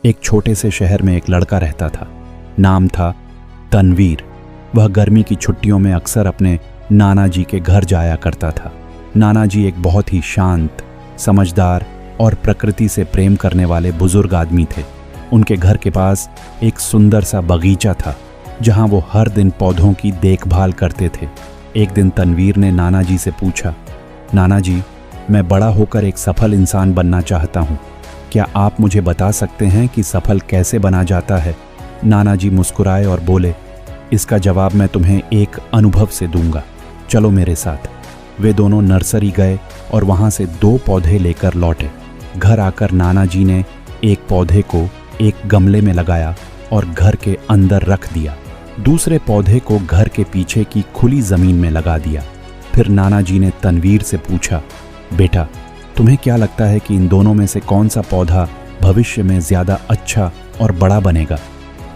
एक छोटे से शहर में एक लड़का रहता था। नाम था तनवीर। वह गर्मी की छुट्टियों में अक्सर अपने नाना जी के घर जाया करता था। नाना जी एक बहुत ही शांत, समझदार और प्रकृति से प्रेम करने वाले बुजुर्ग आदमी थे। उनके घर के पास एक सुंदर सा बगीचा था जहां वो हर दिन पौधों की देखभाल करते थे। एक दिन तनवीर ने नाना जी से पूछा, नाना जी, मैं बड़ा होकर एक सफल इंसान बनना चाहता हूँ। क्या आप मुझे बता सकते हैं कि सफल कैसे बना जाता है? नाना जी मुस्कुराए और बोले, इसका जवाब मैं तुम्हें एक अनुभव से दूंगा। चलो मेरे साथ। वे दोनों नर्सरी गए और वहां से 2 पौधे लेकर लौटे। घर आकर नाना जी ने एक पौधे को एक गमले में लगाया और घर के अंदर रख दिया। दूसरे पौधे को घर के पीछे की खुली जमीन में लगा दिया। फिर नाना जी ने तनवीर से पूछा, बेटा, तुम्हें क्या लगता है कि इन दोनों में से कौन सा पौधा भविष्य में ज्यादा अच्छा और बड़ा बनेगा?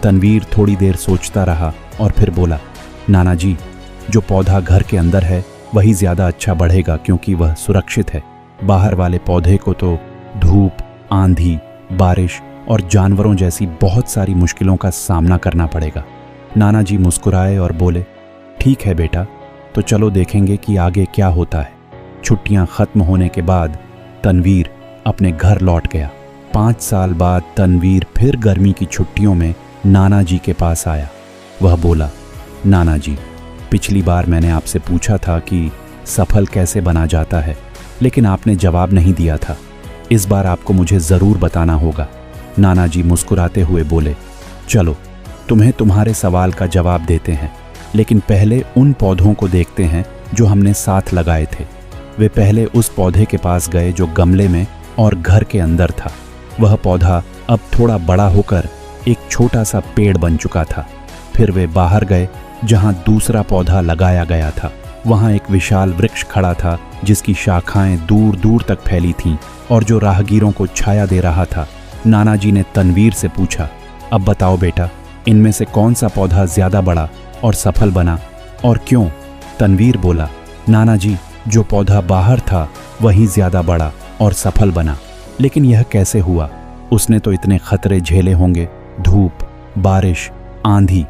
तनवीर थोड़ी देर सोचता रहा और फिर बोला, नाना जी, जो पौधा घर के अंदर है वही ज्यादा अच्छा बढ़ेगा क्योंकि वह सुरक्षित है। बाहर वाले पौधे को तो धूप, आंधी, बारिश और जानवरों जैसी बहुत सारी मुश्किलों का सामना करना पड़ेगा। नाना जी मुस्कुराए और बोले, ठीक है बेटा, तो चलो देखेंगे कि आगे क्या होता है। छुट्टियां खत्म होने के बाद तनवीर अपने घर लौट गया। 5 साल बाद तनवीर फिर गर्मी की छुट्टियों में नाना जी के पास आया। वह बोला, नाना जी, पिछली बार मैंने आपसे पूछा था कि सफल कैसे बना जाता है, लेकिन आपने जवाब नहीं दिया था। इस बार आपको मुझे जरूर बताना होगा। नाना जी मुस्कुराते हुए बोले, चलो तुम्हें तुम्हारे सवाल का जवाब देते हैं, लेकिन पहले उन पौधों को देखते हैं जो हमने साथ लगाए थे। वे पहले उस पौधे के पास गए जो गमले में और घर के अंदर था। वह पौधा अब थोड़ा बड़ा होकर एक छोटा सा पेड़ बन चुका था। फिर वे बाहर गए जहां दूसरा पौधा लगाया गया था। वहां एक विशाल वृक्ष खड़ा था जिसकी शाखाएं दूर दूर तक फैली थीं और जो राहगीरों को छाया दे रहा था। नाना जी ने तनवीर से पूछा, अब बताओ बेटा, इनमें से कौन सा पौधा ज्यादा बड़ा और सफल बना और क्यों? तनवीर बोला, नाना जी, जो पौधा बाहर था वही ज्यादा बड़ा और सफल बना। लेकिन यह कैसे हुआ? उसने तो इतने खतरे झेले होंगे, धूप, बारिश, आंधी,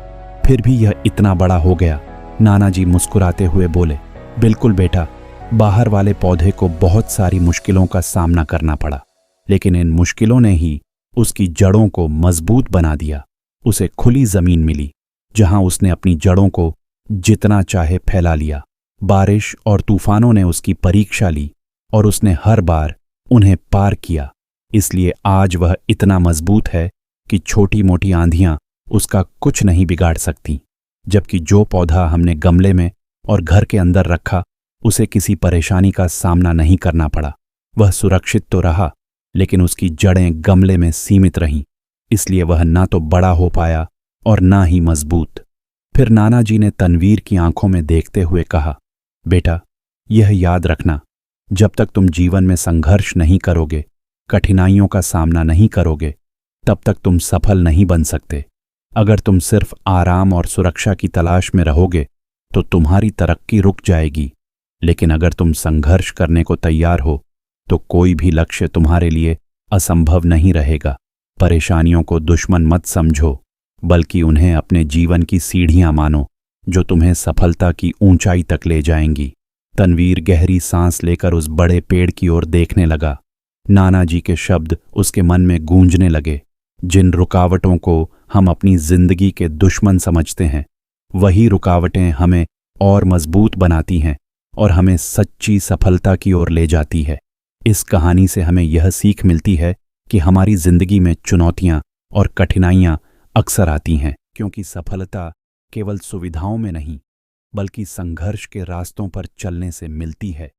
फिर भी यह इतना बड़ा हो गया। नाना जी मुस्कुराते हुए बोले, बिल्कुल बेटा, बाहर वाले पौधे को बहुत सारी मुश्किलों का सामना करना पड़ा, लेकिन इन मुश्किलों ने ही उसकी जड़ों को मजबूत बना दिया। उसे खुली जमीन मिली जहां उसने अपनी जड़ों को जितना चाहे फैला लिया। बारिश और तूफानों ने उसकी परीक्षा ली और उसने हर बार उन्हें पार किया। इसलिए आज वह इतना मजबूत है कि छोटी मोटी आंधियां उसका कुछ नहीं बिगाड़ सकती। जबकि जो पौधा हमने गमले में और घर के अंदर रखा, उसे किसी परेशानी का सामना नहीं करना पड़ा। वह सुरक्षित तो रहा, लेकिन उसकी जड़ें गमले में सीमित रहीं। इसलिए वह ना तो बड़ा हो पाया और ना ही मजबूत। फिर नाना जी ने तनवीर की आंखों में देखते हुए कहा, बेटा, यह याद रखना, जब तक तुम जीवन में संघर्ष नहीं करोगे, कठिनाइयों का सामना नहीं करोगे, तब तक तुम सफल नहीं बन सकते। अगर तुम सिर्फ आराम और सुरक्षा की तलाश में रहोगे तो तुम्हारी तरक्की रुक जाएगी। लेकिन अगर तुम संघर्ष करने को तैयार हो तो कोई भी लक्ष्य तुम्हारे लिए असंभव नहीं रहेगा। परेशानियों को दुश्मन मत समझो, बल्कि उन्हें अपने जीवन की सीढ़ियां मानो जो तुम्हें सफलता की ऊंचाई तक ले जाएंगी। तनवीर गहरी सांस लेकर उस बड़े पेड़ की ओर देखने लगा। नाना जी के शब्द उसके मन में गूंजने लगे, जिन रुकावटों को हम अपनी जिंदगी के दुश्मन समझते हैं, वही रुकावटें हमें और मजबूत बनाती हैं और हमें सच्ची सफलता की ओर ले जाती है। इस कहानी से हमें यह सीख मिलती है कि हमारी जिंदगी में चुनौतियां और कठिनाइयां अक्सर आती हैं, क्योंकि सफलता केवल सुविधाओं में नहीं, बल्कि संघर्ष के रास्तों पर चलने से मिलती है।